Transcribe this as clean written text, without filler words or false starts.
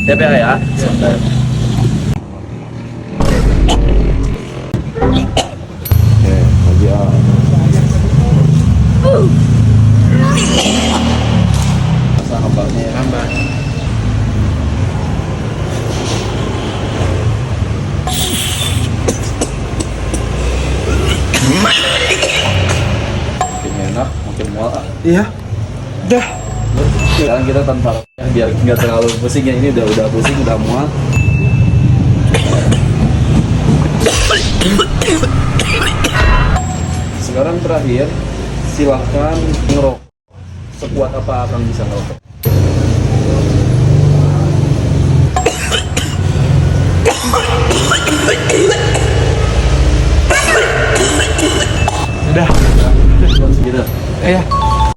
TPA ya. Sebentar. Oke, lagi A. Masa hambarnya ya. Hambar. Makin enak, makin mual. Iya. Dah. Sekarang kita tanpa ya, biar nggak terlalu pusing ya, ini udah pusing, udah mual. Sekarang terakhir, silahkan ngerokok. Sekuat apa akan bisa ngerokok? Udah. Gitu. Iya.